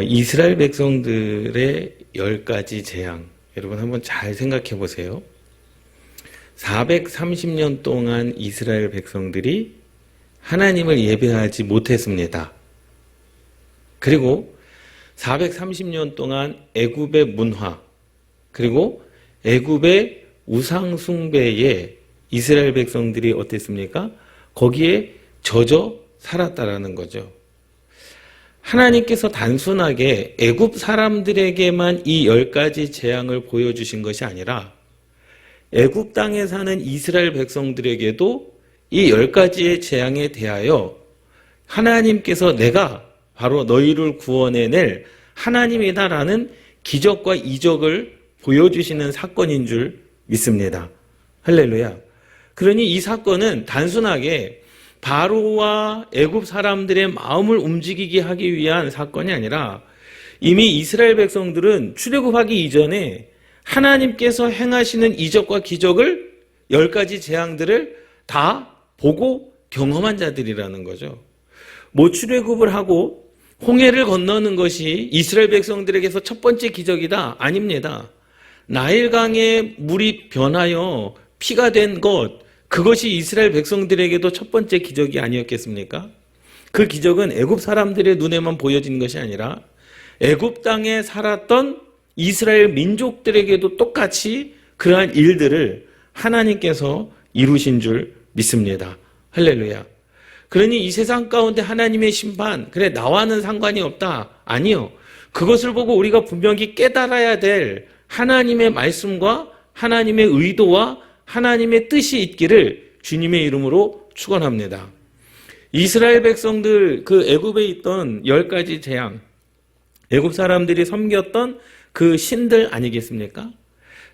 이스라엘 백성들의 10가지 재앙, 여러분 한번 잘 생각해 보세요. 430년 동안 이스라엘 백성들이 하나님을 예배하지 못했습니다. 그리고 430년 동안 애굽의 문화, 그리고 애굽의 우상 숭배에 이스라엘 백성들이 어땠습니까? 거기에 젖어 살았다라는 거죠. 하나님께서 단순하게 애굽 사람들에게만 이 10가지 재앙을 보여주신 것이 아니라 애굽 땅에 사는 이스라엘 백성들에게도 이 10가지의 재앙에 대하여 하나님께서 내가 바로 너희를 구원해낼 하나님이다라는 기적과 이적을 보여주시는 사건인 줄 믿습니다. 할렐루야. 그러니 이 사건은 단순하게 바로와 애굽 사람들의 마음을 움직이게 하기 위한 사건이 아니라 이미 이스라엘 백성들은 출애굽하기 이전에 하나님께서 행하시는 이적과 기적을 10가지 재앙들을 다 보고 경험한 자들이라는 거죠. 뭐 출애굽을 하고 홍해를 건너는 것이 이스라엘 백성들에게서 첫 번째 기적이다? 아닙니다. 나일강의 물이 변하여 피가 된 것, 그것이 이스라엘 백성들에게도 첫 번째 기적이 아니었겠습니까? 그 기적은 애굽 사람들의 눈에만 보여진 것이 아니라 애굽 땅에 살았던 이스라엘 민족들에게도 똑같이 그러한 일들을 하나님께서 이루신 줄 믿습니다. 할렐루야. 그러니 이 세상 가운데 하나님의 심판, 그래 나와는 상관이 없다. 아니요. 그것을 보고 우리가 분명히 깨달아야 될 하나님의 말씀과 하나님의 의도와 하나님의 뜻이 있기를 주님의 이름으로 축원합니다. 이스라엘 백성들 그 애굽에 있던 10가지 재앙, 애굽 사람들이 섬겼던 그 신들 아니겠습니까?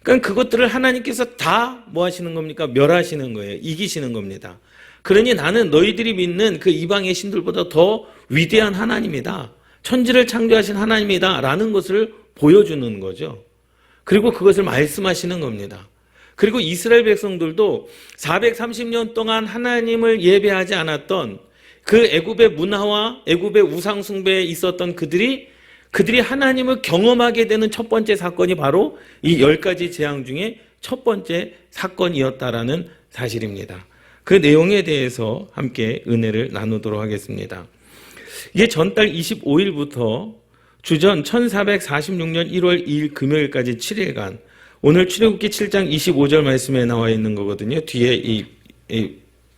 그러니까 그것들을 하나님께서 다 뭐 하시는 겁니까? 멸하시는 거예요. 이기시는 겁니다. 그러니 나는 너희들이 믿는 그 이방의 신들보다 더 위대한 하나님이다. 천지를 창조하신 하나님이다. 라는 것을 보여주는 거죠. 그리고 그것을 말씀하시는 겁니다. 그리고 이스라엘 백성들도 430년 동안 하나님을 예배하지 않았던 그 애굽의 문화와 애굽의 우상 숭배에 있었던 그들이 하나님을 경험하게 되는 첫 번째 사건이 바로 이 10가지 재앙 중에 첫 번째 사건이었다라는 사실입니다. 그 내용에 대해서 함께 은혜를 나누도록 하겠습니다. 이게 전달 25일부터 주전 1446년 1월 2일 금요일까지 7일간 오늘 출애굽기 7장 25절 말씀에 나와 있는 거거든요. 뒤에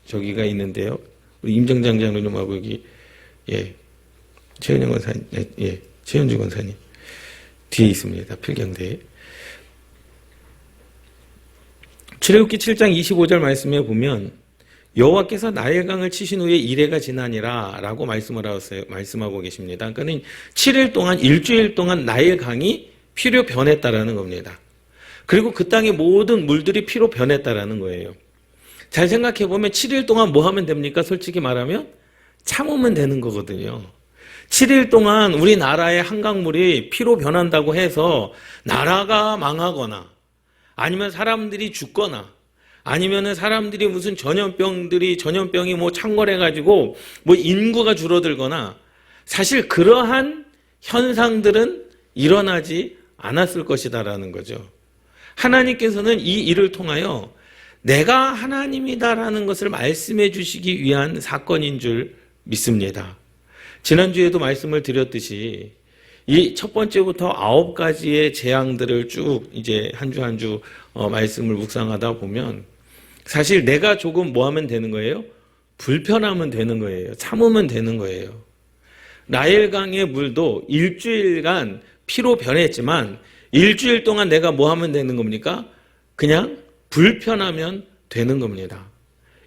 저기가 있는데요. 우리 임정장 장로님하고 여기 최은영 권사님, 최현주 권사님 뒤에 있습니다. 필경대에. 출애굽기 7장 25절 말씀에 보면 여호와께서 나일강을 치신 후에 이레가 지나니라 라고 말씀하고 계십니다. 그러니까 7일 동안 일주일 동안 나일강이 피로 변했다라는 겁니다. 그리고 그 땅의 모든 물들이 피로 변했다라는 거예요. 잘 생각해 보면 7일 동안 뭐 하면 됩니까? 솔직히 말하면 참으면 되는 거거든요. 7일 동안 우리나라의 한강물이 피로 변한다고 해서 나라가 망하거나 아니면 사람들이 죽거나 아니면은 사람들이 무슨 전염병이 뭐 창궐해가지고 뭐 인구가 줄어들거나 사실 그러한 현상들은 일어나지 않았을 것이다라는 거죠. 하나님께서는 이 일을 통하여 내가 하나님이다라는 것을 말씀해 주시기 위한 사건인 줄 믿습니다. 지난주에도 말씀을 드렸듯이 이 첫 번째부터 9가지의 재앙들을 쭉 이제 한 주 한 주 말씀을 묵상하다 보면 사실 내가 조금 뭐 하면 되는 거예요? 불편하면 되는 거예요. 참으면 되는 거예요. 나일강의 물도 일주일간 피로 변했지만 일주일 동안 내가 뭐 하면 되는 겁니까? 그냥 불편하면 되는 겁니다.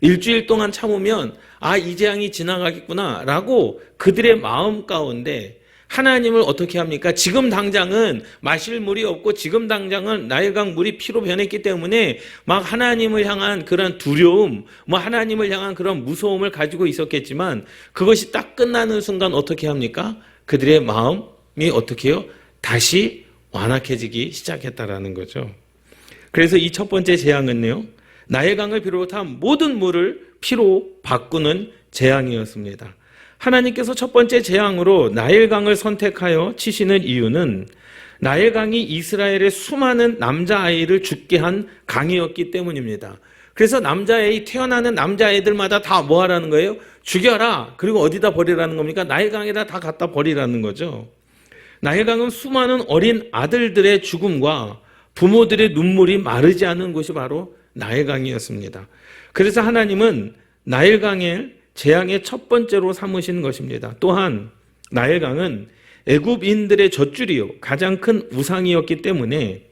일주일 동안 참으면 이 재앙이 지나가겠구나 라고 그들의 마음 가운데 하나님을 어떻게 합니까? 지금 당장은 마실 물이 없고 지금 당장은 나일강 물이 피로 변했기 때문에 막 하나님을 향한 그런 두려움, 뭐 하나님을 향한 그런 무서움을 가지고 있었겠지만 그것이 딱 끝나는 순간 어떻게 합니까? 그들의 마음이 어떻게 해요? 다시 완악해지기 시작했다라는 거죠. 그래서 이 첫 번째 재앙은요, 나일강을 비롯한 모든 물을 피로 바꾸는 재앙이었습니다. 하나님께서 첫 번째 재앙으로 나일강을 선택하여 치시는 이유는 나일강이 이스라엘의 수많은 남자아이를 죽게 한 강이었기 때문입니다. 그래서 태어나는 남자아이들마다 다 뭐 하라는 거예요? 죽여라. 그리고 어디다 버리라는 겁니까? 나일강에다 다 갖다 버리라는 거죠. 나일강은 수많은 어린 아들들의 죽음과 부모들의 눈물이 마르지 않은 곳이 바로 나일강이었습니다. 그래서 하나님은 나일강을 재앙의 첫 번째로 삼으신 것입니다. 또한 나일강은 애굽인들의 젖줄이요 가장 큰 우상이었기 때문에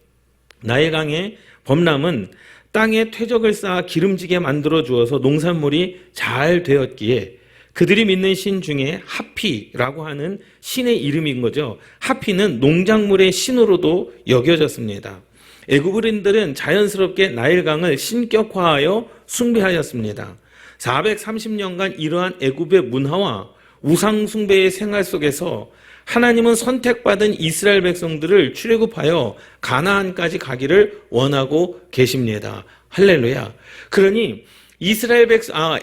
나일강의 범람은 땅에 퇴적을 쌓아 기름지게 만들어 주어서 농산물이 잘 되었기에 그들이 믿는 신 중에 하피라고 하는 신의 이름인 거죠. 하피는 농작물의 신으로도 여겨졌습니다. 애굽인들은 자연스럽게 나일강을 신격화하여 숭배하였습니다. 430년간 이러한 애굽의 문화와 우상 숭배의 생활 속에서 하나님은 선택받은 이스라엘 백성들을 출애굽하여 가나안까지 가기를 원하고 계십니다. 할렐루야. 그러니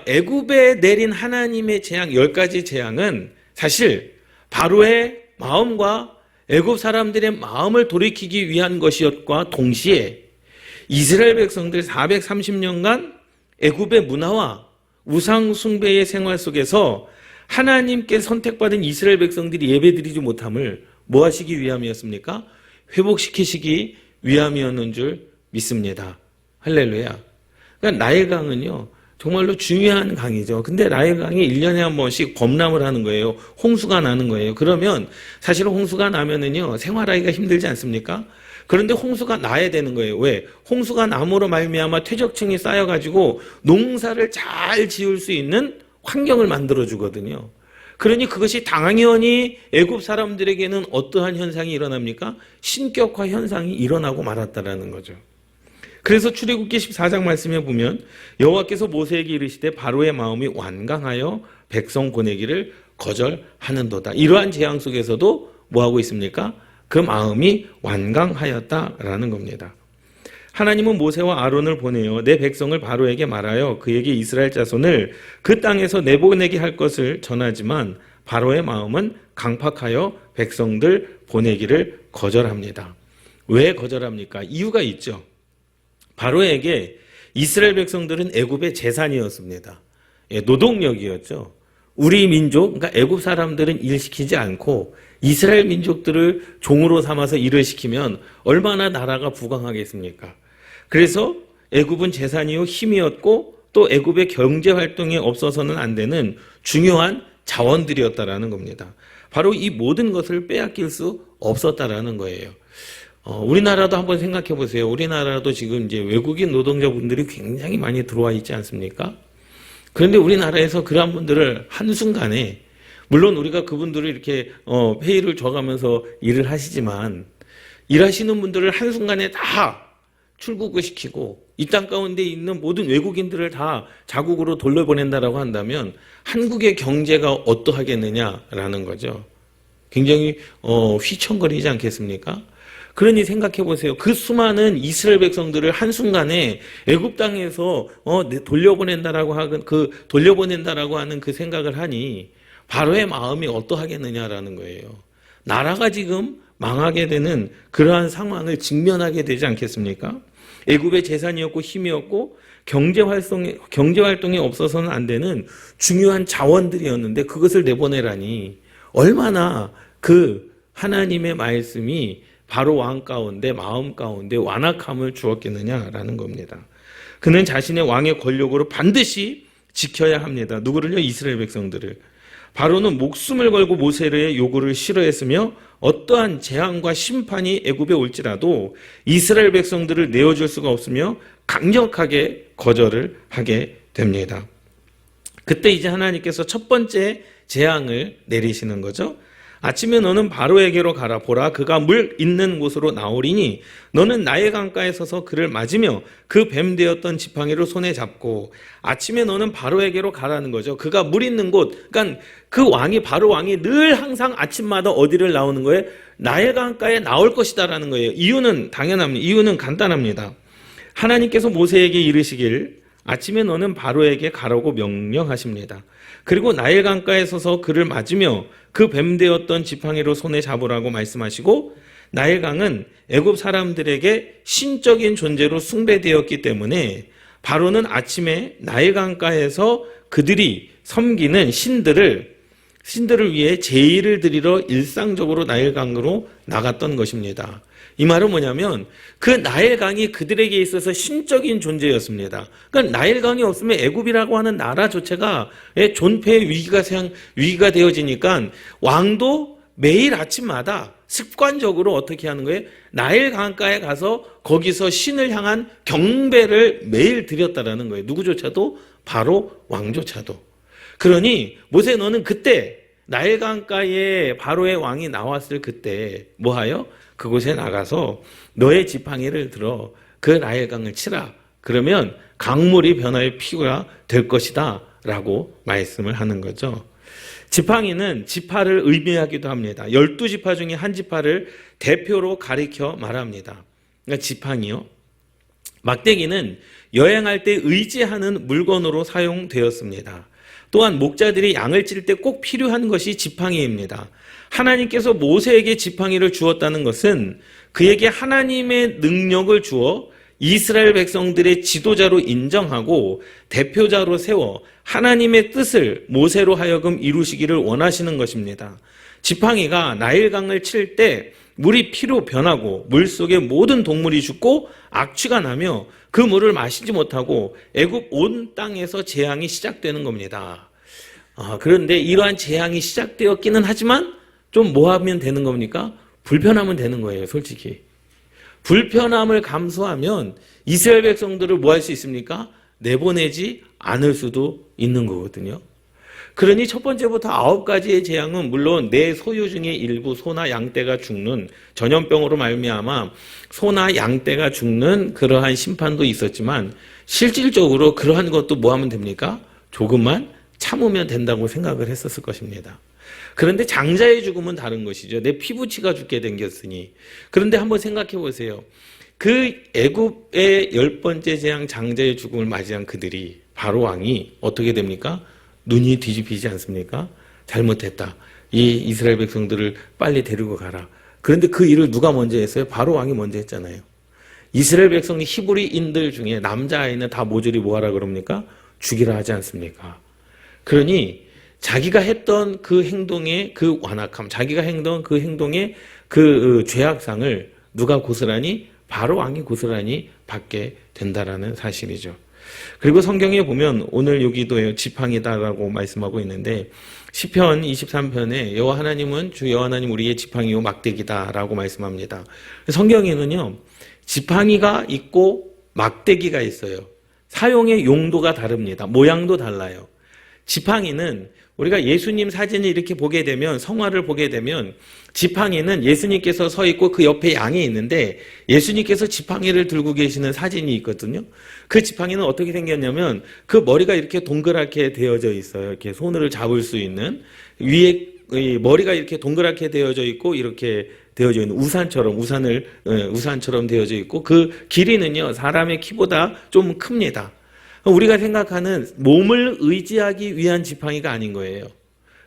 애굽에 내린 하나님의 재앙 10가지 재앙은 사실 바로의 마음과 애굽 사람들의 마음을 돌이키기 위한 것이었과 동시에 이스라엘 백성들 430년간 애굽의 문화와 우상 숭배의 생활 속에서 하나님께 선택받은 이스라엘 백성들이 예배드리지 못함을 뭐 하시기 위함이었습니까? 회복시키시기 위함이었는 줄 믿습니다. 할렐루야. 그러니까 나일강은요, 정말로 중요한 강이죠. 근데 나일강이 1년에 한 번씩 범람을 하는 거예요. 홍수가 나는 거예요. 그러면 사실 홍수가 나면은요, 생활하기가 힘들지 않습니까? 그런데 홍수가 나야 되는 거예요. 왜? 홍수가 남으로 말미암아 퇴적층이 쌓여가지고 농사를 잘 지을 수 있는 환경을 만들어 주거든요. 그러니 그것이 당연히 애굽 사람들에게는 어떠한 현상이 일어납니까? 신격화 현상이 일어나고 말았다라는 거죠. 그래서 출애굽기 14장 말씀에 보면 여호와께서 모세에게 이르시되 바로의 마음이 완강하여 백성 보내기를 거절하는도다. 이러한 재앙 속에서도 뭐 하고 있습니까? 그 마음이 완강하였다라는 겁니다. 하나님은 모세와 아론을 보내어 내 백성을 바로에게 말하여 그에게 이스라엘 자손을 그 땅에서 내보내게 할 것을 전하지만 바로의 마음은 강팍하여 백성들 보내기를 거절합니다. 왜 거절합니까? 이유가 있죠. 바로에게 이스라엘 백성들은 애굽의 재산이었습니다. 노동력이었죠. 우리 민족, 그러니까 애굽 사람들은 일시키지 않고 이스라엘 민족들을 종으로 삼아서 일을 시키면 얼마나 나라가 부강하겠습니까? 그래서 애굽은 재산이요 힘이었고 또 애굽의 경제 활동에 없어서는 안 되는 중요한 자원들이었다라는 겁니다. 바로 이 모든 것을 빼앗길 수 없었다라는 거예요. 우리나라도 한번 생각해 보세요. 우리나라도 지금 이제 외국인 노동자분들이 굉장히 많이 들어와 있지 않습니까? 그런데 우리나라에서 그런 분들을 한순간에 물론 우리가 그분들을 이렇게 회의를 줘가면서 일을 하시지만 일하시는 분들을 한순간에 다 출국을 시키고 이 땅 가운데 있는 모든 외국인들을 다 자국으로 돌려보낸다라고 한다면 한국의 경제가 어떠하겠느냐라는 거죠. 굉장히 휘청거리지 않겠습니까? 그러니 생각해 보세요. 그 수많은 이스라엘 백성들을 한순간에 애굽 땅에서 돌려보낸다라고 하는 그 생각을 하니 바로의 마음이 어떠하겠느냐라는 거예요. 나라가 지금 망하게 되는 그러한 상황을 직면하게 되지 않겠습니까? 애굽의 재산이었고 힘이었고 경제 활동이 없어서는 안 되는 중요한 자원들이었는데 그것을 내보내라니 얼마나 그 하나님의 말씀이 바로 왕 가운데 마음 가운데 완악함을 주었겠느냐라는 겁니다. 그는 자신의 왕의 권력으로 반드시 지켜야 합니다. 누구를요? 이스라엘 백성들을. 바로는 목숨을 걸고 모세의 요구를 싫어했으며 어떠한 재앙과 심판이 애굽에 올지라도 이스라엘 백성들을 내어줄 수가 없으며 강력하게 거절을 하게 됩니다. 그때 이제 하나님께서 첫 번째 재앙을 내리시는 거죠. 아침에 너는 바로에게로 가라. 보라, 그가 물 있는 곳으로 나오리니 너는 나의 강가에 서서 그를 맞으며 그 뱀 되었던 지팡이를 손에 잡고 아침에 너는 바로에게로 가라는 거죠. 그가 물 있는 곳, 그러니까 그 왕이 바로 왕이 늘 항상 아침마다 어디를 나오는 거예요? 나의 강가에 나올 것이다라는 거예요. 이유는 당연합니다. 이유는 간단합니다. 하나님께서 모세에게 이르시길 아침에 너는 바로에게 가라고 명령하십니다. 그리고 나일 강가에 서서 그를 맞으며 그 뱀 되었던 지팡이로 손에 잡으라고 말씀하시고, 나일 강은 애굽 사람들에게 신적인 존재로 숭배되었기 때문에 바로는 아침에 나일 강가에서 그들이 섬기는 신들을 위해 제의를 드리러 일상적으로 나일 강으로 나갔던 것입니다. 이 말은 뭐냐면 그 나일 강이 그들에게 있어서 신적인 존재였습니다. 그러니까 나일 강이 없으면 애굽이라고 하는 나라 자체가 존폐의 위기가 되어지니까 왕도 매일 아침마다 습관적으로 어떻게 하는 거예요? 나일 강가에 가서 거기서 신을 향한 경배를 매일 드렸다라는 거예요. 누구조차도, 바로 왕조차도. 그러니 모세, 너는 그때 나일 강가에 바로의 왕이 나왔을 그때 뭐하여? 그곳에 나가서 너의 지팡이를 들어 그 나일 강을 치라. 그러면 강물이 변화의 피가 될 것이다 라고 말씀을 하는 거죠. 지팡이는 지파를 의미하기도 합니다. 12지파 중에 한 지파를 대표로 가리켜 말합니다. 그러니까 지팡이요. 막대기는 여행할 때 의지하는 물건으로 사용되었습니다. 또한 목자들이 양을 찔 때 꼭 필요한 것이 지팡이입니다. 하나님께서 모세에게 지팡이를 주었다는 것은 그에게 하나님의 능력을 주어 이스라엘 백성들의 지도자로 인정하고 대표자로 세워 하나님의 뜻을 모세로 하여금 이루시기를 원하시는 것입니다. 지팡이가 나일강을 칠 때 물이 피로 변하고 물속의 모든 동물이 죽고 악취가 나며 그 물을 마시지 못하고 애굽 온 땅에서 재앙이 시작되는 겁니다. 그런데 이러한 재앙이 시작되었기는 하지만 좀 뭐 하면 되는 겁니까? 불편하면 되는 거예요, 솔직히. 불편함을 감수하면 이스라엘 백성들을 뭐 할 수 있습니까? 내보내지 않을 수도 있는 거거든요. 그러니 첫 번째부터 9가지의 재앙은 물론 내 소유 중에 일부 소나 양떼가 죽는 전염병으로 말미암아 소나 양떼가 죽는 그러한 심판도 있었지만 실질적으로 그러한 것도 뭐 하면 됩니까? 조금만 참으면 된다고 생각을 했었을 것입니다. 그런데 장자의 죽음은 다른 것이죠. 내 피부치가 죽게 생겼으니. 그런데 한번 생각해 보세요. 그 애굽의 10번째 재앙 장자의 죽음을 맞이한 그들이, 바로 왕이 어떻게 됩니까? 눈이 뒤집히지 않습니까? 잘못했다. 이 이스라엘 백성들을 빨리 데리고 가라. 그런데 그 일을 누가 먼저 했어요? 바로 왕이 먼저 했잖아요. 이스라엘 백성이 히브리인들 중에 남자아이는 다 모조리 뭐하라 그럽니까? 죽이라 하지 않습니까? 그러니 자기가 했던 그 행동의 그 완악함, 자기가 행동한 그 행동의 그 죄악상을 누가 고스란히? 바로 왕이 고스란히 받게 된다라는 사실이죠. 그리고 성경에 보면 오늘 여기도 지팡이다라고 말씀하고 있는데 시편 23편에 여호와 하나님은 주 여호와 하나님 우리의 지팡이요 막대기다라고 말씀합니다. 성경에는요, 지팡이가 있고 막대기가 있어요. 사용의 용도가 다릅니다. 모양도 달라요. 지팡이는 우리가 예수님 사진을 이렇게 보게 되면, 성화를 보게 되면 지팡이는 예수님께서 서 있고 그 옆에 양이 있는데 예수님께서 지팡이를 들고 계시는 사진이 있거든요. 그 지팡이는 어떻게 생겼냐면 그 머리가 이렇게 동그랗게 되어져 있어요. 이렇게 손을 잡을 수 있는, 위에 머리가 이렇게 동그랗게 되어져 있고 이렇게 되어져 있는 우산처럼 되어져 있고 그 길이는요 사람의 키보다 좀 큽니다. 우리가 생각하는 몸을 의지하기 위한 지팡이가 아닌 거예요.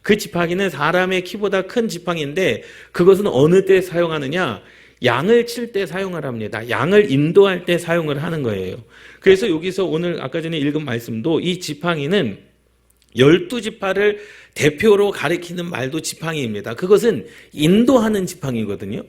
그 지팡이는 사람의 키보다 큰 지팡이인데 그것은 어느 때 사용하느냐? 양을 칠 때 사용을 합니다. 양을 인도할 때 사용을 하는 거예요. 그래서 여기서 오늘 아까 전에 읽은 말씀도 이 지팡이는 12지파를 대표로 가리키는 말도 지팡이입니다. 그것은 인도하는 지팡이거든요.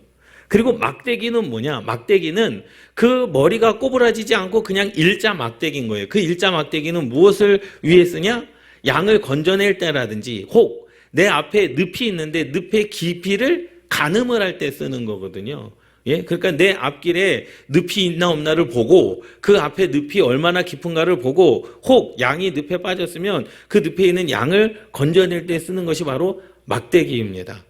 그리고 막대기는 뭐냐? 막대기는 그 머리가 꼬부라지지 않고 그냥 일자 막대기인 거예요. 그 일자 막대기는 무엇을 위해 쓰냐? 양을 건져낼 때라든지 혹 내 앞에 늪이 있는데 늪의 깊이를 가늠을 할 때 쓰는 거거든요. 예, 그러니까 내 앞길에 늪이 있나 없나를 보고 그 앞에 늪이 얼마나 깊은가를 보고 혹 양이 늪에 빠졌으면 그 늪에 있는 양을 건져낼 때 쓰는 것이 바로 막대기입니다.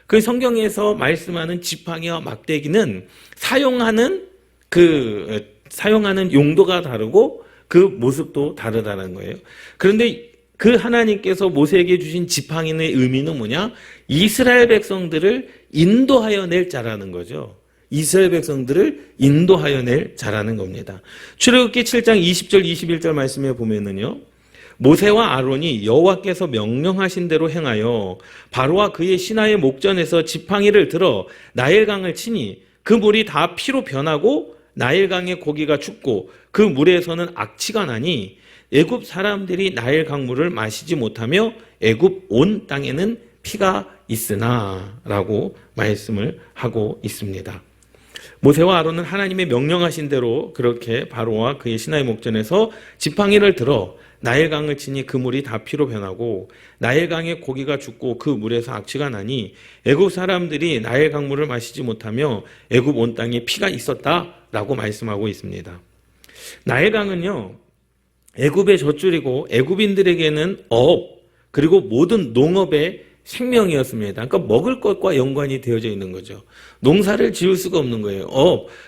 그 성경에서 말씀하는 지팡이와 막대기는 사용하는 용도가 다르고 그 모습도 다르다는 거예요. 그런데 그 하나님께서 모세에게 주신 지팡이의 의미는 뭐냐? 이스라엘 백성들을 인도하여 낼 자라는 거죠. 이스라엘 백성들을 인도하여 낼 자라는 겁니다. 출애굽기 7장 20절 21절 말씀에 보면은요. 모세와 아론이 여호와께서 명령하신 대로 행하여 바로와 그의 신하의 목전에서 지팡이를 들어 나일강을 치니 그 물이 다 피로 변하고 나일강의 고기가 죽고 그 물에서는 악취가 나니 애굽 사람들이 나일강 물을 마시지 못하며 애굽 온 땅에는 피가 있으나 라고 말씀을 하고 있습니다. 모세와 아론은 하나님의 명령하신 대로 그렇게 바로와 그의 신하의 목전에서 지팡이를 들어 나일강을 치니 그 물이 다 피로 변하고 나일강의 고기가 죽고 그 물에서 악취가 나니 애굽 사람들이 나일강 물을 마시지 못하며 애굽 온 땅에 피가 있었다라고 말씀하고 있습니다. 나일강은요, 애굽의 젖줄이고 애굽인들에게는 어업 그리고 모든 농업의 생명이었습니다. 그러니까 먹을 것과 연관이 되어져 있는 거죠. 농사를 지을 수가 없는 거예요.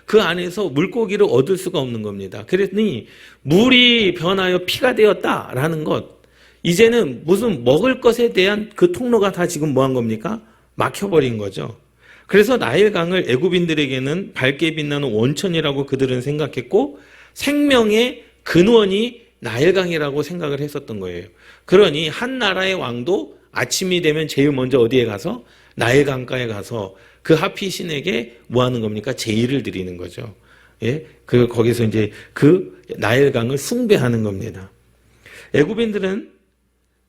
그 안에서 물고기를 얻을 수가 없는 겁니다. 그랬더니 물이 변하여 피가 되었다라는 것. 이제는 무슨 먹을 것에 대한 그 통로가 다 지금 뭐한 겁니까? 막혀버린 거죠. 그래서 나일강을 애굽인들에게는 밝게 빛나는 원천이라고 그들은 생각했고 생명의 근원이 나일강이라고 생각을 했었던 거예요. 그러니 한 나라의 왕도 아침이 되면 제일 먼저 어디에 가서 나일강가에 가서 그 하피 신에게 뭐 하는 겁니까? 제의를 드리는 거죠. 예? 거기서 이제 그 나일강을 숭배하는 겁니다. 애굽인들은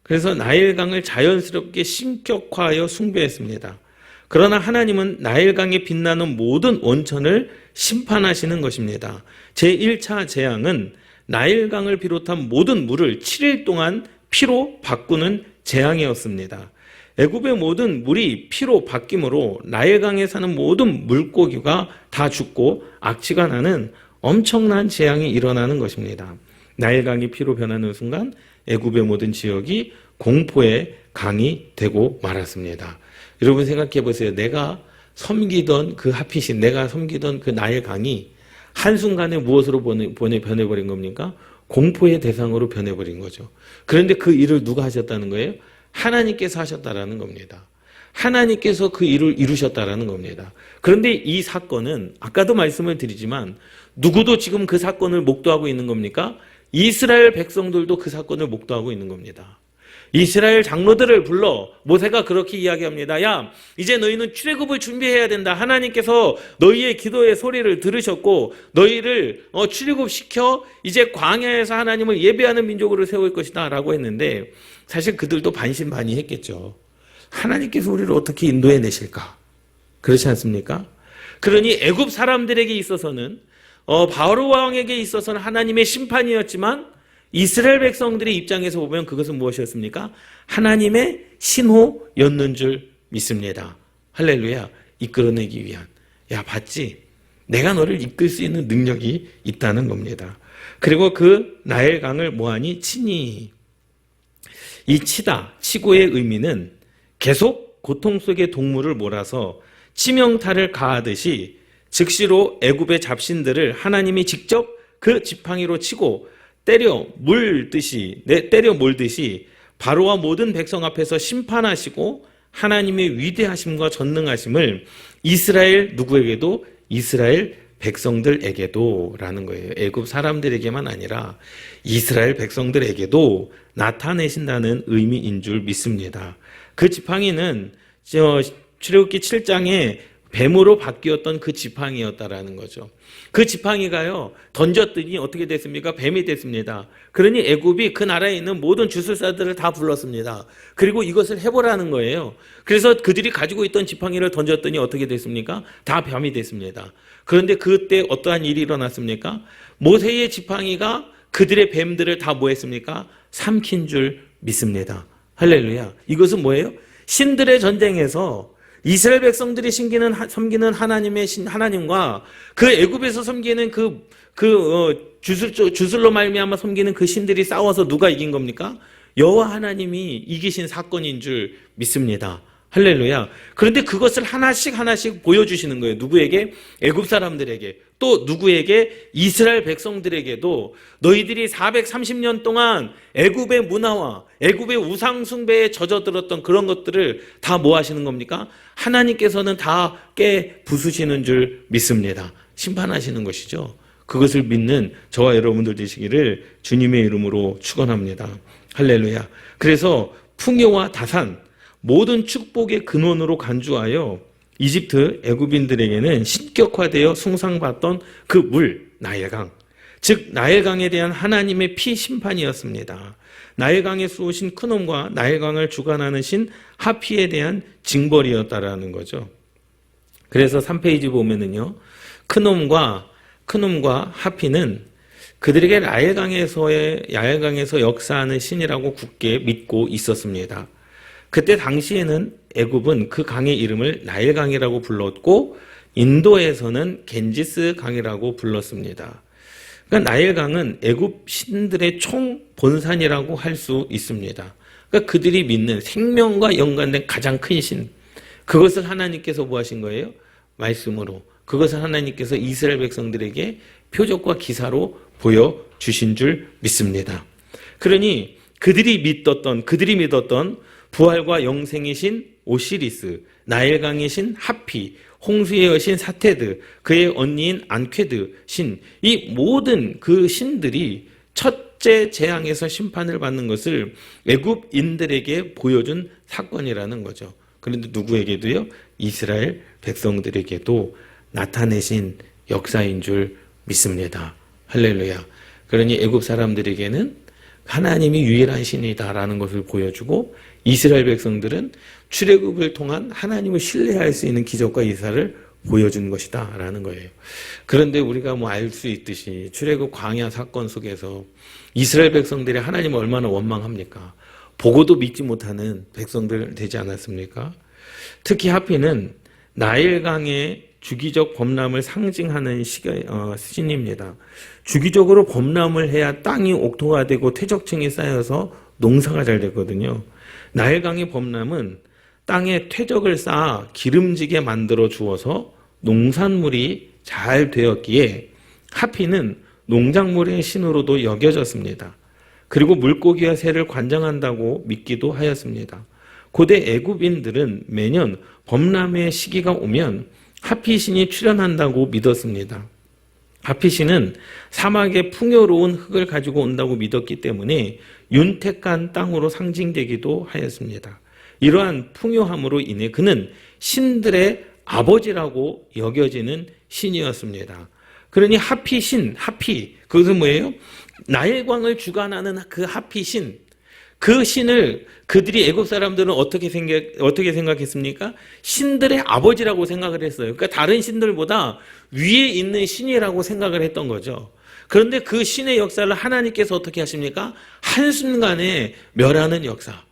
그래서 나일강을 자연스럽게 신격화하여 숭배했습니다. 그러나 하나님은 나일강에 빛나는 모든 원천을 심판하시는 것입니다. 제1차 재앙은 나일강을 비롯한 모든 물을 7일 동안 피로 바꾸는 재앙이었습니다. 애굽의 모든 물이 피로 바뀜으로 나일강에 사는 모든 물고기가 다 죽고 악취가 나는 엄청난 재앙이 일어나는 것입니다. 나일강이 피로 변하는 순간 애굽의 모든 지역이 공포의 강이 되고 말았습니다. 여러분 생각해 보세요. 내가 섬기던 그 하피신, 내가 섬기던 그 나일강이 한순간에 무엇으로 변해버린 겁니까? 공포의 대상으로 변해버린 거죠. 그런데 그 일을 누가 하셨다는 거예요? 하나님께서 하셨다라는 겁니다. 하나님께서 그 일을 이루셨다라는 겁니다. 그런데 이 사건은 아까도 말씀을 드리지만 누구도 지금 그 사건을 목도하고 있는 겁니까? 이스라엘 백성들도 그 사건을 목도하고 있는 겁니다. 이스라엘 장로들을 불러 모세가 그렇게 이야기합니다. 야, 이제 너희는 출애굽을 준비해야 된다. 하나님께서 너희의 기도의 소리를 들으셨고 너희를 출애굽시켜 이제 광야에서 하나님을 예배하는 민족으로 세울 것이다 라고 했는데 사실 그들도 반신반의했겠죠. 하나님께서 우리를 어떻게 인도해 내실까? 그렇지 않습니까? 그러니 애굽 사람들에게 있어서는 바로 왕에게 있어서는 하나님의 심판이었지만 이스라엘 백성들의 입장에서 보면 그것은 무엇이었습니까? 하나님의 신호였는 줄 믿습니다. 할렐루야. 이끌어내기 위한. 야, 봤지? 내가 너를 이끌 수 있는 능력이 있다는 겁니다. 그리고 그 나일강을 뭐하니? 치니. 이 치다, 치고의 의미는 계속 고통 속의 동물을 몰아서 치명타를 가하듯이 즉시로 애굽의 잡신들을 하나님이 직접 그 지팡이로 치고 때려 몰듯이 바로와 모든 백성 앞에서 심판하시고 하나님의 위대하심과 전능하심을 이스라엘 누구에게도 이스라엘 백성들에게도 라는 거예요. 애굽 사람들에게만 아니라 이스라엘 백성들에게도 나타내신다는 의미인 줄 믿습니다. 그 지팡이는 출애굽기 7장에 뱀으로 바뀌었던 그 지팡이였다라는 거죠. 그 지팡이가요, 던졌더니 어떻게 됐습니까? 뱀이 됐습니다. 그러니 애굽이 그 나라에 있는 모든 주술사들을 다 불렀습니다. 그리고 이것을 해보라는 거예요. 그래서 그들이 가지고 있던 지팡이를 던졌더니 어떻게 됐습니까? 다 뱀이 됐습니다. 그런데 그때 어떠한 일이 일어났습니까? 모세의 지팡이가 그들의 뱀들을 다 뭐 했습니까? 삼킨 줄 믿습니다. 할렐루야. 이것은 뭐예요? 신들의 전쟁에서 이스라엘 백성들이 섬기는 하나님과 그 애굽에서 섬기는 주술로 말미암아 섬기는 그 신들이 싸워서 누가 이긴 겁니까? 여호와 하나님이 이기신 사건인 줄 믿습니다. 할렐루야. 그런데 그것을 하나씩 하나씩 보여주시는 거예요. 누구에게? 애굽 사람들에게. 또 누구에게? 이스라엘 백성들에게도 너희들이 430년 동안 애굽의 문화와 애굽의 우상 숭배에 젖어들었던 그런 것들을 다 뭐 하시는 겁니까? 하나님께서는 다 깨 부수시는 줄 믿습니다. 심판하시는 것이죠. 그것을 믿는 저와 여러분들 되시기를 주님의 이름으로 축원합니다. 할렐루야. 그래서 풍요와 다산, 모든 축복의 근원으로 간주하여 이집트 애굽인들에게는 신격화되어 숭상받던 그 물, 나일강, 즉 나일강에 대한 하나님의 피 심판이었습니다. 나일강에 쏘신 크놈과 나일강을 주관하는 신 하피에 대한 징벌이었다라는 거죠. 그래서 3페이지 보면은요, 크놈과 하피는 그들에게 나일강에서 역사하는 신이라고 굳게 믿고 있었습니다. 그때 당시에는 애굽은 그 강의 이름을 나일강이라고 불렀고 인도에서는 겐지스 강이라고 불렀습니다. 그러니까 나일강은 애굽 신들의 총 본산이라고 할 수 있습니다. 그러니까 그들이 믿는 생명과 연관된 가장 큰 신, 그것을 하나님께서 뭐 하신 거예요? 말씀으로. 그것을 하나님께서 이스라엘 백성들에게 표적과 기사로 보여주신 줄 믿습니다. 그러니 그들이 믿었던 부활과 영생이신 오시리스, 나일강의 신 하피, 홍수의 여신 사테드, 그의 언니인 안쾌드 신, 이 모든 그 신들이 첫째 재앙에서 심판을 받는 것을 애굽인들에게 보여준 사건이라는 거죠. 그런데 누구에게도요? 이스라엘 백성들에게도 나타내신 역사인 줄 믿습니다. 할렐루야. 그러니 애굽 사람들에게는 하나님이 유일한 신이다라는 것을 보여주고 이스라엘 백성들은 출애굽을 통한 하나님을 신뢰할 수 있는 기적과 이사를 보여준 것이다라는 거예요. 그런데 우리가 뭐 알 수 있듯이 출애굽 광야 사건 속에서 이스라엘 백성들이 하나님을 얼마나 원망합니까? 보고도 믿지 못하는 백성들 되지 않았습니까? 특히 하피는 나일강의 주기적 범람을 상징하는 신입니다. 주기적으로 범람을 해야 땅이 옥토가 되고 퇴적층이 쌓여서 농사가 잘 되거든요. 나일강의 범람은 땅에 퇴적을 쌓아 기름지게 만들어 주어서 농산물이 잘 되었기에 하피는 농작물의 신으로도 여겨졌습니다. 그리고 물고기와 새를 관장한다고 믿기도 하였습니다. 고대 애굽인들은 매년 범람의 시기가 오면 하피신이 출현한다고 믿었습니다. 하피신은 사막에 풍요로운 흙을 가지고 온다고 믿었기 때문에 윤택한 땅으로 상징되기도 하였습니다. 이러한 풍요함으로 인해 그는 신들의 아버지라고 여겨지는 신이었습니다. 그러니 하피신, 그것은 뭐예요? 나일강을 주관하는 그 하피신, 그 신을 그들이 애굽 사람들은 어떻게 생각했습니까? 신들의 아버지라고 생각을 했어요. 그러니까 다른 신들보다 위에 있는 신이라고 생각을 했던 거죠. 그런데 그 신의 역사를 하나님께서 어떻게 하십니까? 한순간에 멸하는 역사.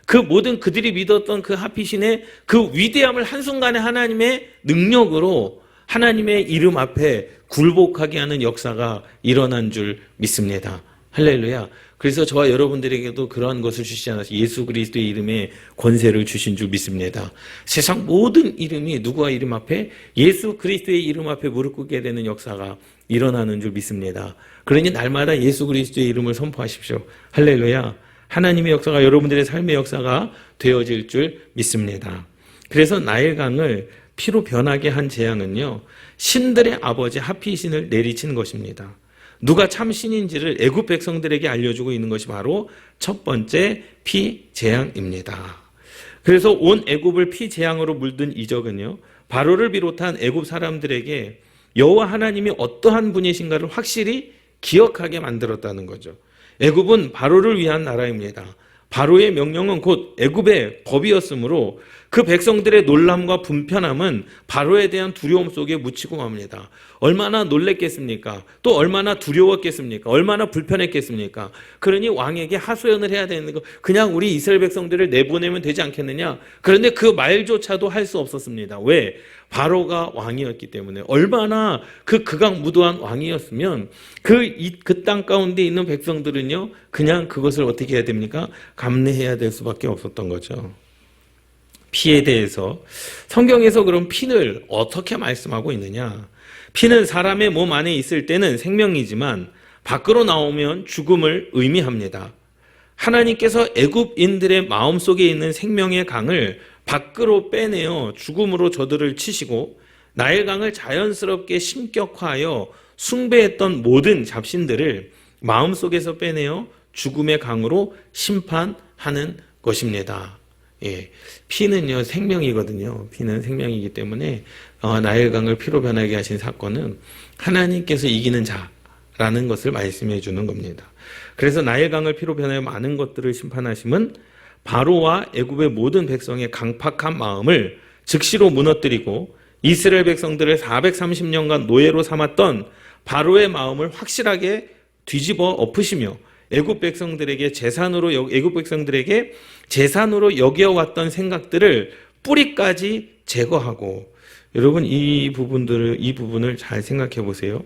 그 모든 그들이 믿었던 그 하피신의 그 위대함을 한순간에 하나님의 능력으로 하나님의 이름 앞에 굴복하게 하는 역사가 일어난 줄 믿습니다. 할렐루야. 그래서 저와 여러분들에게도 그러한 것을 주시지 않아서 예수 그리스도의 이름에 권세를 주신 줄 믿습니다. 세상 모든 이름이 누구와 이름 앞에? 예수 그리스도의 이름 앞에 무릎 꿇게 되는 역사가 일어나는 줄 믿습니다. 그러니 날마다 예수 그리스도의 이름을 선포하십시오. 할렐루야. 하나님의 역사가 여러분들의 삶의 역사가 되어질 줄 믿습니다. 그래서 나일강을 피로 변하게 한 재앙은요, 신들의 아버지 하피신을 내리친 것입니다. 누가 참 신인지를 애굽 백성들에게 알려주고 있는 것이 바로 첫 번째 피재앙입니다. 그래서 온 애굽을 피재앙으로 물든 이적은요, 바로를 비롯한 애굽 사람들에게 여호와 하나님이 어떠한 분이신가를 확실히 기억하게 만들었다는 거죠. 애굽은 바로를 위한 나라입니다. 바로의 명령은 곧 애굽의 법이었으므로 그 백성들의 놀람과 분편함은 바로에 대한 두려움 속에 묻히고 맙니다. 얼마나 놀랬겠습니까? 또 얼마나 두려웠겠습니까? 얼마나 불편했겠습니까? 그러니 왕에게 하소연을 해야 되는 거, 그냥 우리 이스라엘 백성들을 내보내면 되지 않겠느냐? 그런데 그 말조차도 할 수 없었습니다. 왜? 바로가 왕이었기 때문에. 얼마나 극악무도한 왕이었으면 그 땅 가운데 있는 백성들은요, 그냥 그것을 어떻게 해야 됩니까? 감내해야 될 수밖에 없었던 거죠. 피에 대해서 성경에서 그럼 피를 어떻게 말씀하고 있느냐? 피는 사람의 몸 안에 있을 때는 생명이지만 밖으로 나오면 죽음을 의미합니다. 하나님께서 애굽인들의 마음속에 있는 생명의 강을 밖으로 빼내어 죽음으로 저들을 치시고 나일강을 자연스럽게 신격화하여 숭배했던 모든 잡신들을 마음속에서 빼내어 죽음의 강으로 심판하는 것입니다. 예, 피는요 생명이거든요. 피는 생명이기 때문에 나일강을 피로 변하게 하신 사건은 하나님께서 이기는 자라는 것을 말씀해 주는 겁니다. 그래서 나일강을 피로 변하여 많은 것들을 심판하심은 바로와 애굽의 모든 백성의 강팍한 마음을 즉시로 무너뜨리고 이스라엘 백성들을 430년간 노예로 삼았던 바로의 마음을 확실하게 뒤집어 엎으시며 애굽 백성들에게 재산으로 여겨왔던 생각들을 뿌리까지 제거하고, 여러분 이 부분을 잘 생각해 보세요.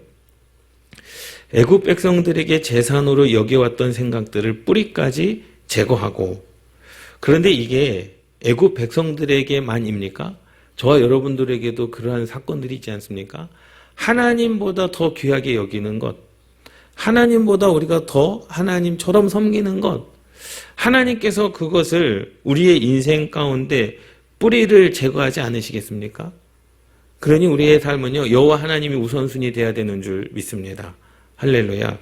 애굽 백성들에게 재산으로 여겨왔던 생각들을 뿌리까지 제거하고, 그런데 이게 애굽 백성들에게만입니까? 저와 여러분들에게도 그러한 사건들이 있지 않습니까? 하나님보다 더 귀하게 여기는 것, 하나님보다 우리가 더 하나님처럼 섬기는 것, 하나님께서 그것을 우리의 인생 가운데 뿌리를 제거하지 않으시겠습니까? 그러니 우리의 삶은요, 여호와 하나님이 우선순위 돼야 되는 줄 믿습니다. 할렐루야.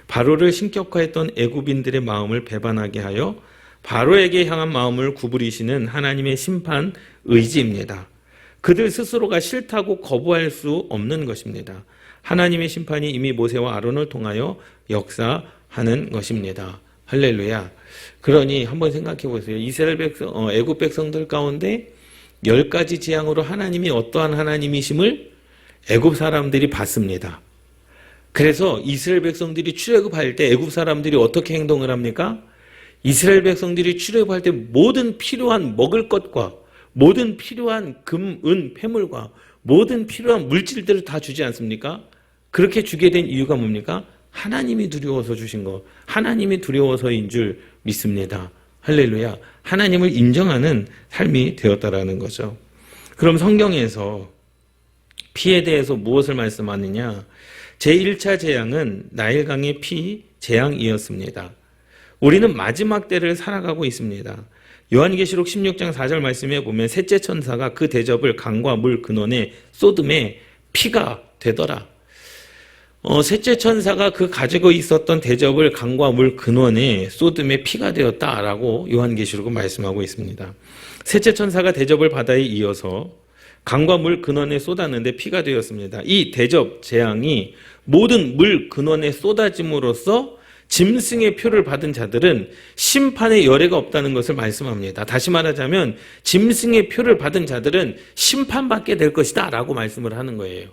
바로를 신격화했던 애굽인들의 마음을 배반하게 하여 바로에게 향한 마음을 구부리시는 하나님의 심판 의지입니다. 그들 스스로가 싫다고 거부할 수 없는 것입니다. 하나님의 심판이 이미 모세와 아론을 통하여 역사하는 것입니다. 할렐루야. 그러니 한번 생각해 보세요. 이스라엘 백성, 애굽 백성들 가운데 10가지 재앙으로 하나님이 어떠한 하나님이심을 애굽 사람들이 봤습니다. 그래서 이스라엘 백성들이 출애굽할 때 애굽 사람들이 어떻게 행동을 합니까? 이스라엘 백성들이 출애굽할 때 모든 필요한 먹을 것과 모든 필요한 금, 은, 폐물과 모든 필요한 물질들을 다 주지 않습니까? 그렇게 주게 된 이유가 뭡니까? 하나님이 두려워서 주신 것, 하나님이 두려워서인 줄 믿습니다. 할렐루야. 하나님을 인정하는 삶이 되었다라는 거죠. 그럼 성경에서 피에 대해서 무엇을 말씀하느냐? 제1차 재앙은 나일강의 피 재앙이었습니다. 우리는 마지막 때를 살아가고 있습니다. 요한계시록 16장 4절 말씀에 보면 셋째 천사가 그 대접을 강과 물 근원에 쏟음에 피가 되더라. 셋째 천사가 그 가지고 있었던 대접을 강과 물 근원에 쏟음에 피가 되었다라고 요한계시록은 말씀하고 있습니다. 셋째 천사가 대접을 바다에 이어서 강과 물 근원에 쏟았는데 피가 되었습니다. 이 대접 재앙이 모든 물 근원에 쏟아짐으로써 짐승의 표를 받은 자들은 심판의 열애가 없다는 것을 말씀합니다. 다시 말하자면 짐승의 표를 받은 자들은 심판받게 될 것이다 라고 말씀을 하는 거예요.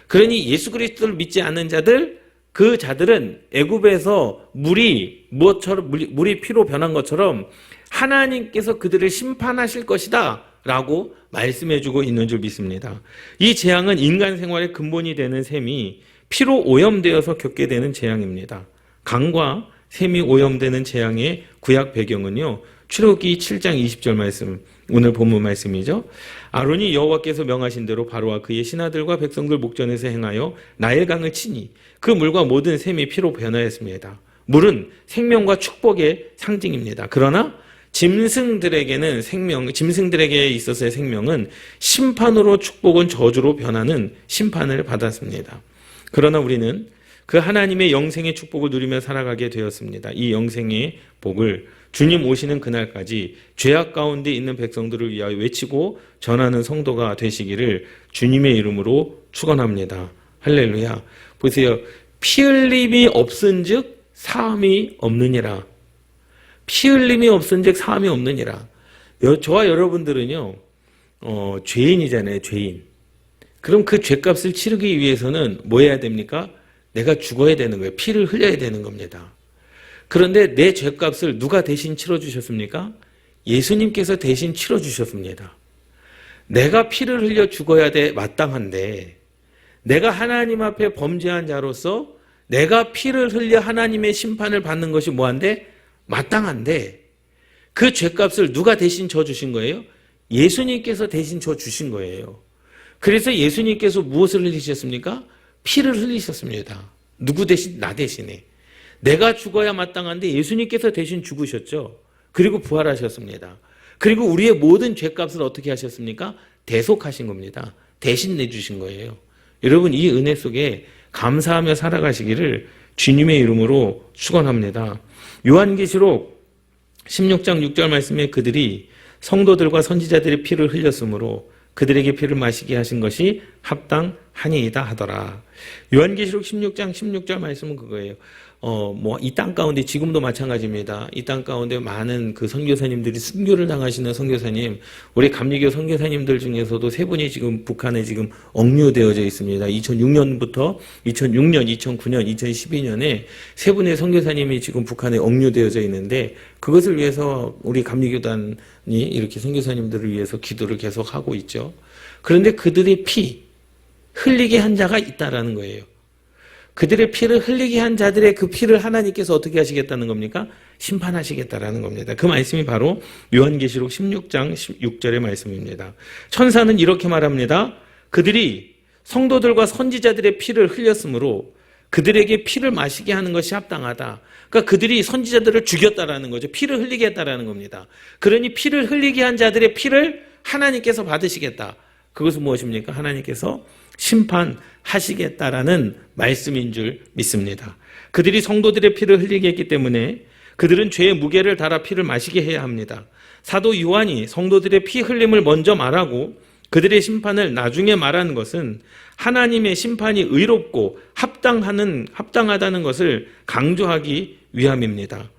그러니 예수 그리스도를 믿지 않는 자들, 그 자들은 애굽에서 물이 피로 변한 것처럼 하나님께서 그들을 심판하실 것이다 라고 말씀해주고 있는 줄 믿습니다. 이 재앙은 인간 생활의 근본이 되는 셈이 피로 오염되어서 겪게 되는 재앙입니다. 강과 샘이 오염되는 재앙의 구약 배경은요, 출애굽기 7장 20절 말씀, 오늘 본문 말씀이죠. 아론이 여호와께서 명하신 대로 바로와 그의 신하들과 백성들 목전에서 행하여 나일강을 치니 그 물과 모든 샘이 피로 변하였습니다. 물은 생명과 축복의 상징입니다. 그러나 짐승들에게 있어서의 생명은 심판으로 축복은 저주로 변하는 심판을 받았습니다. 그러나 우리는 그 하나님의 영생의 축복을 누리며 살아가게 되었습니다. 이 영생의 복을 주님 오시는 그날까지 죄악 가운데 있는 백성들을 위하여 외치고 전하는 성도가 되시기를 주님의 이름으로 축원합니다. 할렐루야. 보세요. 피 흘림이 없은즉 사함이 없느니라. 피 흘림이 없은즉 사함이 없느니라. 저와 여러분들은요, 죄인이잖아요. 죄인. 그럼 그 죄값을 치르기 위해서는 뭐 해야 됩니까? 내가 죽어야 되는 거예요. 피를 흘려야 되는 겁니다. 그런데 내 죄값을 누가 대신 치러주셨습니까? 예수님께서 대신 치러주셨습니다. 내가 피를 흘려 죽어야 돼 마땅한데, 내가 하나님 앞에 범죄한 자로서 내가 피를 흘려 하나님의 심판을 받는 것이 뭐한데? 마땅한데, 그 죄값을 누가 대신 져주신 거예요? 예수님께서 대신 줘 주신 거예요. 그래서 예수님께서 무엇을 흘리셨습니까? 피를 흘리셨습니다. 누구 대신? 나 대신에. 내가 죽어야 마땅한데 예수님께서 대신 죽으셨죠. 그리고 부활하셨습니다. 그리고 우리의 모든 죄값을 어떻게 하셨습니까? 대속하신 겁니다. 대신 내주신 거예요. 여러분, 이 은혜 속에 감사하며 살아가시기를 주님의 이름으로 축원합니다. 요한계시록 16장 6절 말씀에 그들이 성도들과 선지자들의 피를 흘렸으므로 그들에게 피를 마시게 하신 것이 합당하니이다 하더라. 요한계시록 16장 16절 말씀은 그거예요. 이 땅 가운데 지금도 마찬가지입니다. 이 땅 가운데 많은 그 선교사님들이 순교를 당하시는 선교사님, 우리 감리교 선교사님들 중에서도 세 분이 지금 북한에 지금 억류되어져 있습니다. 2006년부터 2006년, 2009년, 2012년에 세 분의 선교사님이 지금 북한에 억류되어져 있는데 그것을 위해서 우리 감리교단이 이렇게 선교사님들을 위해서 기도를 계속 하고 있죠. 그런데 그들의 피 흘리게 한 자가 있다라는 거예요. 그들의 피를 흘리게 한 자들의 그 피를 하나님께서 어떻게 하시겠다는 겁니까? 심판하시겠다라는 겁니다. 그 말씀이 바로 요한계시록 16장 16절의 말씀입니다. 천사는 이렇게 말합니다. 그들이 성도들과 선지자들의 피를 흘렸으므로 그들에게 피를 마시게 하는 것이 합당하다. 그러니까 그들이 선지자들을 죽였다라는 거죠. 피를 흘리게 했다라는 겁니다. 그러니 피를 흘리게 한 자들의 피를 하나님께서 받으시겠다. 그것은 무엇입니까? 하나님께서 심판하시겠다라는 말씀인 줄 믿습니다. 그들이 성도들의 피를 흘리게 했기 때문에 그들은 죄의 무게를 달아 피를 마시게 해야 합니다. 사도 요한이 성도들의 피 흘림을 먼저 말하고 그들의 심판을 나중에 말하는 것은 하나님의 심판이 의롭고 합당하다는 것을 강조하기 위함입니다.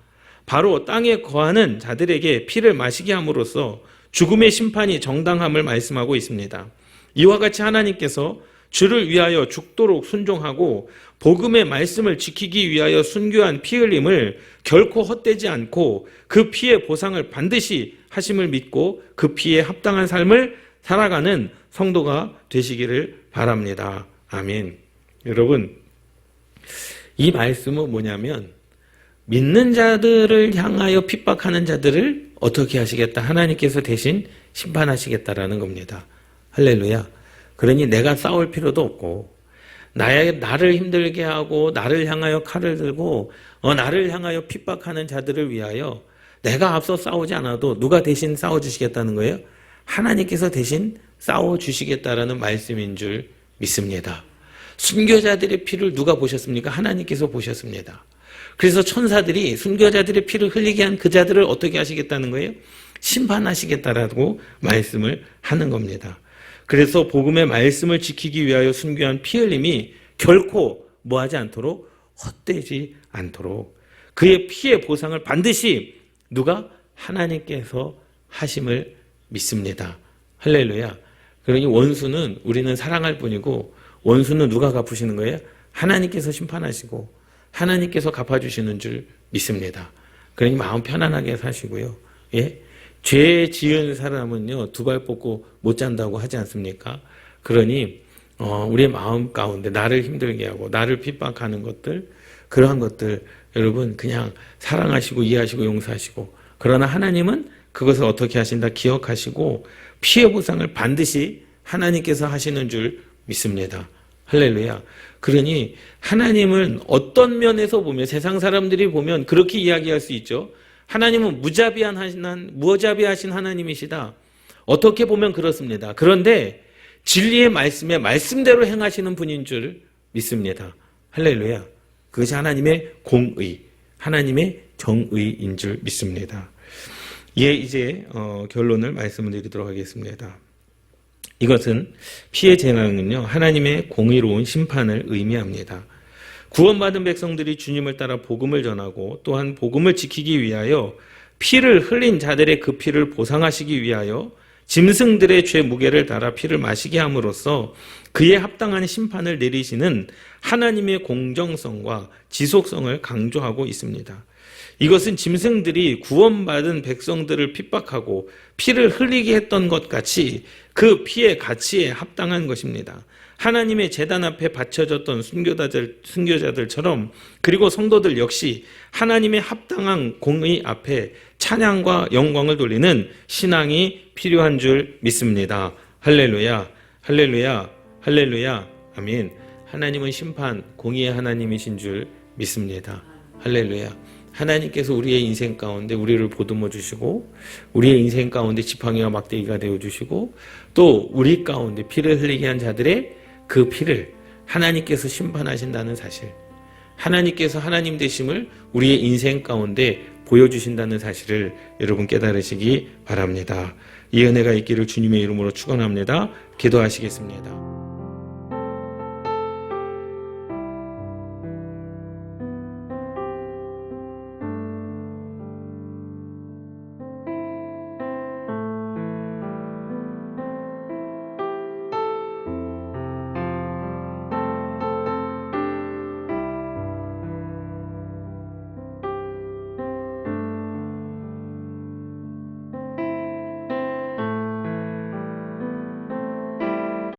바로 땅에 거하는 자들에게 피를 마시게 함으로써 죽음의 심판이 정당함을 말씀하고 있습니다. 이와 같이 하나님께서 주를 위하여 죽도록 순종하고 복음의 말씀을 지키기 위하여 순교한 피 흘림을 결코 헛되지 않고 그 피의 보상을 반드시 하심을 믿고 그 피에 합당한 삶을 살아가는 성도가 되시기를 바랍니다. 아멘. 여러분, 이 말씀은 뭐냐면 믿는 자들을 향하여 핍박하는 자들을 어떻게 하시겠다? 하나님께서 대신 심판하시겠다라는 겁니다. 할렐루야. 그러니 내가 싸울 필요도 없고 나를 힘들게 하고 나를 향하여 칼을 들고 나를 향하여 핍박하는 자들을 위하여 내가 앞서 싸우지 않아도 누가 대신 싸워주시겠다는 거예요? 하나님께서 대신 싸워주시겠다라는 말씀인 줄 믿습니다. 순교자들의 피를 누가 보셨습니까? 하나님께서 보셨습니다. 그래서 천사들이 순교자들의 피를 흘리게 한 그 자들을 어떻게 하시겠다는 거예요? 심판하시겠다라고 말씀을 하는 겁니다. 그래서 복음의 말씀을 지키기 위하여 순교한 피 흘림이 결코 뭐하지 않도록 헛되지 않도록 그의 피의 보상을 반드시 누가? 하나님께서 하심을 믿습니다. 할렐루야. 그러니 원수는 우리는 사랑할 뿐이고 원수는 누가 갚으시는 거예요? 하나님께서 심판하시고 하나님께서 갚아주시는 줄 믿습니다. 그러니 마음 편안하게 사시고요. 예? 죄 지은 사람은요, 두 발 뻗고 못 잔다고 하지 않습니까? 그러니, 우리의 마음 가운데 나를 힘들게 하고, 나를 핍박하는 것들, 그러한 것들, 여러분, 그냥 사랑하시고, 이해하시고, 용서하시고, 그러나 하나님은 그것을 어떻게 하신다 기억하시고, 피해 보상을 반드시 하나님께서 하시는 줄 믿습니다. 할렐루야. 그러니, 하나님은 어떤 면에서 보면, 세상 사람들이 보면 그렇게 이야기할 수 있죠. 하나님은 무자비하신 하나님이시다. 어떻게 보면 그렇습니다. 그런데 진리의 말씀에 말씀대로 행하시는 분인 줄 믿습니다. 할렐루야. 그것이 하나님의 공의, 하나님의 정의인 줄 믿습니다. 예, 이제 결론을 말씀을 드리도록 하겠습니다. 이것은 피의 재앙은요, 하나님의 공의로운 심판을 의미합니다. 구원받은 백성들이 주님을 따라 복음을 전하고 또한 복음을 지키기 위하여 피를 흘린 자들의 그 피를 보상하시기 위하여 짐승들의 죄 무게를 달아 피를 마시게 함으로써 그에 합당한 심판을 내리시는 하나님의 공정성과 지속성을 강조하고 있습니다. 이것은 짐승들이 구원받은 백성들을 핍박하고 피를 흘리게 했던 것 같이 그 피의 가치에 합당한 것입니다. 하나님의 제단 앞에 바쳐졌던 순교자들처럼 그리고 성도들 역시 하나님의 합당한 공의 앞에 찬양과 영광을 돌리는 신앙이 필요한 줄 믿습니다. 할렐루야, 할렐루야, 할렐루야, 아멘. 하나님은 심판, 공의의 하나님이신 줄 믿습니다. 할렐루야. 하나님께서 우리의 인생 가운데 우리를 보듬어 주시고 우리의 인생 가운데 지팡이와 막대기가 되어 주시고 또 우리 가운데 피를 흘리게 한 자들의 그 피를 하나님께서 심판하신다는 사실, 하나님께서 하나님 되심을 우리의 인생 가운데 보여주신다는 사실을 여러분 깨달으시기 바랍니다. 이 은혜가 있기를 주님의 이름으로 축원합니다. 기도하시겠습니다.